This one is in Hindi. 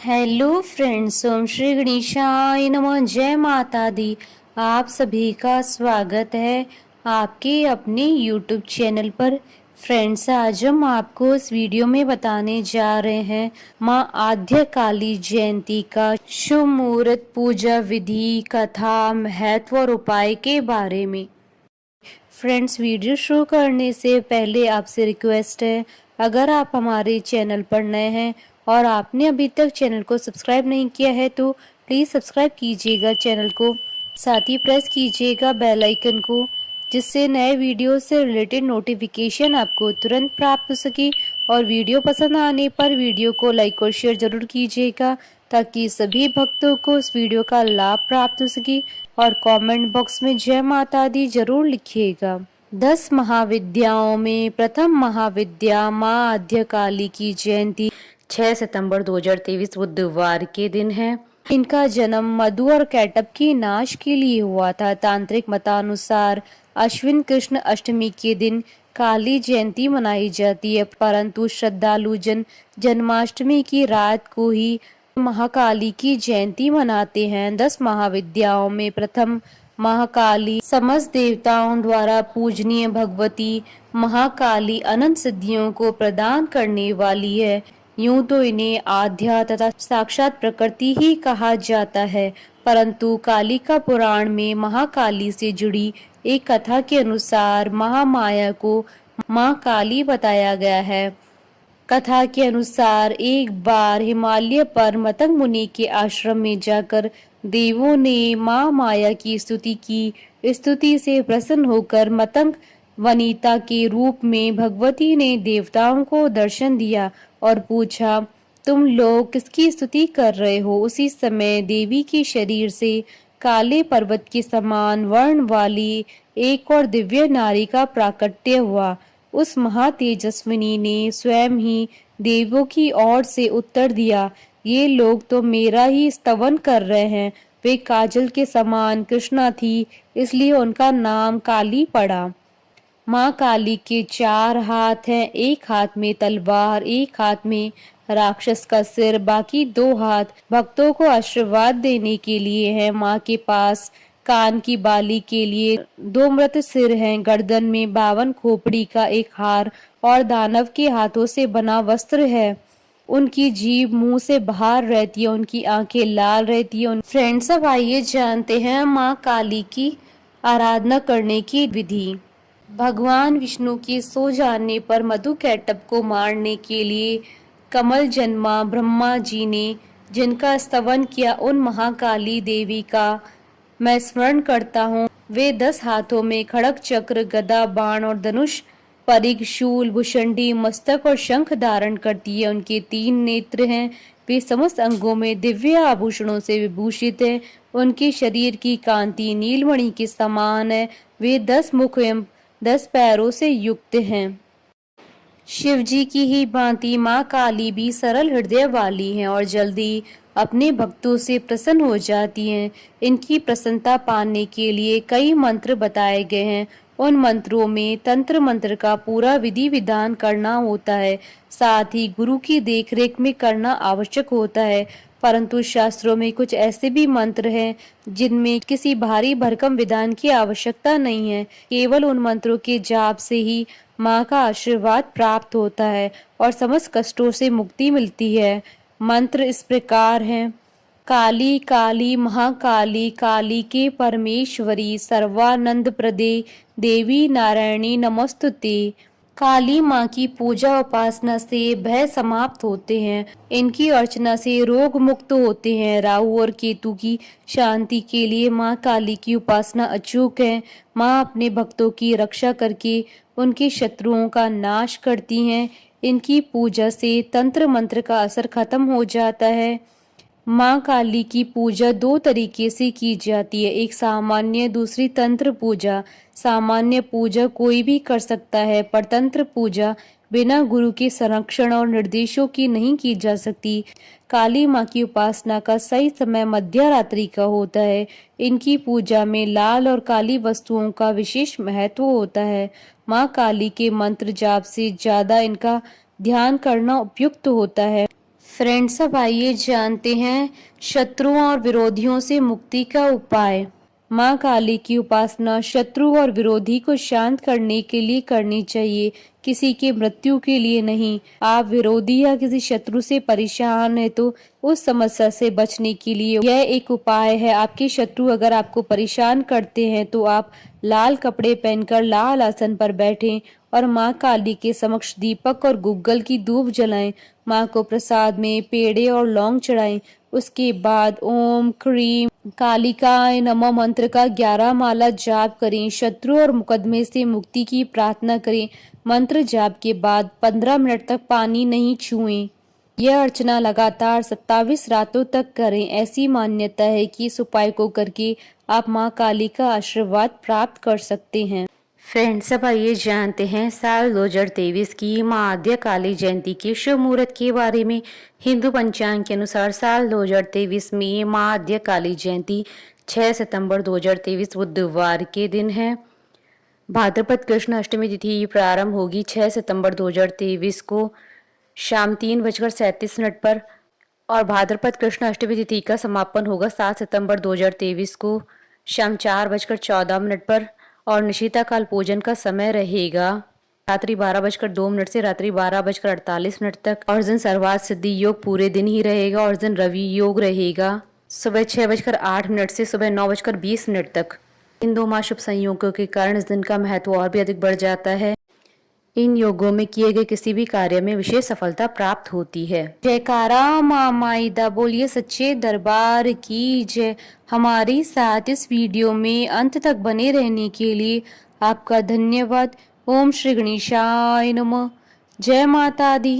हेलो फ्रेंड्स, ओम श्री गणेशाय नमः। जय माता दी। आप सभी का स्वागत है आपके अपने यूट्यूब चैनल पर। फ्रेंड्स, आज हम आपको इस वीडियो में बताने जा रहे हैं माँ आद्य काली जयंती का शुभ मुहूर्त, पूजा विधि, कथा, महत्व और उपाय के बारे में। फ्रेंड्स, वीडियो शुरू करने से पहले आपसे रिक्वेस्ट है, अगर आप हमारे चैनल पर नए हैं और आपने अभी तक चैनल को सब्सक्राइब नहीं किया है तो प्लीज़ सब्सक्राइब कीजिएगा चैनल को। साथ ही प्रेस कीजिएगा बेल आइकन को, जिससे नए वीडियो से रिलेटेड नोटिफिकेशन आपको तुरंत प्राप्त हो सके। और वीडियो पसंद आने पर वीडियो को लाइक और शेयर जरूर कीजिएगा, ताकि सभी भक्तों को इस वीडियो का लाभ प्राप्त हो सके। और कमेंट बॉक्स में जय माता दी जरूर लिखिएगा। 10 महाविद्याओं में प्रथम महाविद्या माँ आद्य काली की जयंती 6 सितंबर 2023 बुधवार के दिन है। इनका जन्म मधु और कैटअप के नाश के लिए हुआ था। तांत्रिक मतानुसार अश्विन कृष्ण अष्टमी के दिन काली जयंती मनाई जाती है, परंतु श्रद्धालु जन जन्माष्टमी की रात को ही महाकाली की जयंती मनाते हैं। 10 महाविद्याओं में प्रथम महाकाली समस्त देवताओं द्वारा पूजनीय भगवती महाकाली अनंत सिद्धियों को प्रदान करने वाली है। यूं तो इन्हें आध्या तथा साक्षात प्रकृति ही कहा जाता है, परंतु कालिका पुराण में महाकाली से जुड़ी एक कथा के अनुसार महामाया को माँ काली बताया गया है। कथा के अनुसार एक बार हिमालय पर मतंग मुनि के आश्रम में जाकर देवों ने माँ माया की स्तुति की। स्तुति से प्रसन्न होकर मतंग वनिता के रूप में भगवती ने देवताओं को दर्शन दिया और पूछा, तुम लोग किसकी स्तुति कर रहे हो? उसी समय देवी के शरीर से काले पर्वत के समान वर्ण वाली एक और दिव्य नारी का प्राकट्य हुआ। उस महातेजस्विनी ने स्वयं ही देवों की ओर से उत्तर दिया, ये लोग तो मेरा ही स्तवन कर रहे हैं। वे काजल के समान कृष्णा थी, इसलिए उनका नाम काली पड़ा। माँ काली के 4 हाथ हैं, एक हाथ में तलवार, एक हाथ में राक्षस का सिर, बाकी 2 हाथ भक्तों को आशीर्वाद देने के लिए हैं। माँ के पास कान की बाली के लिए 2 मृत सिर हैं, गर्दन में 52 खोपड़ी का एक हार और दानव के हाथों से बना वस्त्र है। उनकी जीभ मुंह से बाहर रहती है, उनकी आंखें लाल रहती है। फ्रेंड्स, अब आइए जानते हैं माँ काली की आराधना करने की विधि। भगवान विष्णु के सो जाने पर मधु कैटअप को मारने के लिए कमल जन्मा ब्रह्मा जी ने जिनका स्तवन किया, उन महाकाली देवी का मैं स्मरण करता हूँ। वे 10 हाथों में खड़ग, चक्र, गदा, बाण और धनुष, परिघ, शूल, भुषंडी, मस्तक और शंख धारण करती है। उनके 3 नेत्र हैं। वे समस्त अंगों में दिव्य आभूषणों से विभूषित है। उनके शरीर की कांति नीलमणि के समान है। वे 10 मुख एवं 10 पैरों से युक्त हैं। शिव जी की ही भांति माँ काली भी सरल हृदय वाली हैं और जल्दी अपने भक्तों से प्रसन्न हो जाती हैं। इनकी प्रसन्नता पाने के लिए कई मंत्र बताए गए हैं। उन मंत्रों में तंत्र मंत्र का पूरा विधि विधान करना होता है, साथ ही गुरु की देखरेख में करना आवश्यक होता है। परंतु शास्त्रों में कुछ ऐसे भी मंत्र हैं जिनमें किसी भारी भरकम विधान की आवश्यकता नहीं है। केवल उन मंत्रों के जाप से ही माँ का आशीर्वाद प्राप्त होता है और समस्त कष्टों से मुक्ति मिलती है। मंत्र इस प्रकार हैं। काली काली महाकाली, काली के परमेश्वरी, सर्वानंद प्रदे, देवी नारायणी नमस्तुते। काली माँ की पूजा उपासना से भय समाप्त होते हैं। इनकी अर्चना से रोग मुक्त होते हैं। राहु और केतु की शांति के लिए माँ काली की उपासना अचूक है। माँ अपने भक्तों की रक्षा करके उनके शत्रुओं का नाश करती हैं। इनकी पूजा से तंत्र मंत्र का असर खत्म हो जाता है। माँ काली की पूजा 2 तरीके से की जाती है, एक सामान्य, दूसरी तंत्र पूजा। सामान्य पूजा कोई भी कर सकता है, पर तंत्र पूजा बिना गुरु के संरक्षण और निर्देशों की नहीं की जा सकती। काली माँ की उपासना का सही समय मध्य रात्रि का होता है। इनकी पूजा में लाल और काली वस्तुओं का विशेष महत्व होता है। माँ काली के मंत्र जाप से ज्यादा इनका ध्यान करना उपयुक्त होता है। फ्रेंड्स, अब आइए जानते हैं शत्रुओं और विरोधियों से मुक्ति का उपाय। माँ काली की उपासना शत्रु और विरोधी को शांत करने के लिए करनी चाहिए, किसी के मृत्यु के लिए नहीं। आप विरोधी या किसी शत्रु से परेशान है तो उस समस्या से बचने के लिए यह एक उपाय है। आपके शत्रु अगर आपको परेशान करते हैं तो आप लाल कपड़े पहनकर लाल आसन पर बैठें और माँ काली के समक्ष दीपक और गुग्गल की धूप जलाएं। माँ को प्रसाद में पेड़े और लौंग चढ़ाएं। उसके बाद ओम क्रीम कालिकाय नमः मंत्र का 11 माला जाप करें। शत्रु और मुकदमे से मुक्ति की प्रार्थना करें। मंत्र जाप के बाद 15 मिनट तक पानी नहीं छुएं। यह अर्चना लगातार 27 रातों तक करें। ऐसी मान्यता है कि इस उपाय को करके आप माँ काली का आशीर्वाद प्राप्त कर सकते हैं। फ्रेंड्स, अब आइए जानते हैं साल 2023 की माँ आद्य काली जयंती के शुभ मुहूर्त के बारे में। हिंदू पंचांग के अनुसार साल 2023 में माँ आद्य काली जयंती 6 सितंबर 2023 बुधवार के दिन है। भाद्रपद कृष्ण अष्टमी तिथि प्रारंभ होगी 6 सितंबर 2023 को शाम 3:37 पर और भाद्रपद कृष्ण अष्टमी तिथि का समापन होगा 7 सितंबर 2023 को शाम 4:14 पर और निशिता काल पूजन का समय रहेगा रात्रि 12:02 से रात्रि 12:48 तक। और दिन सर्वार्थ सिद्धि योग पूरे दिन ही रहेगा और दिन रवि योग रहेगा सुबह 6:08 से सुबह 9:20 तक। इन दो महाशुभ संयोगों के कारण इस दिन का महत्व और भी अधिक बढ़ जाता है। इन योगों में किए गए किसी भी कार्य में विशेष सफलता प्राप्त होती है। जयकारा माँ माईदा बोलिए सच्चे दरबार की जय। हमारे साथ इस वीडियो में अंत तक बने रहने के लिए आपका धन्यवाद। ओम श्री गणेशाय नमः। जय माता दी।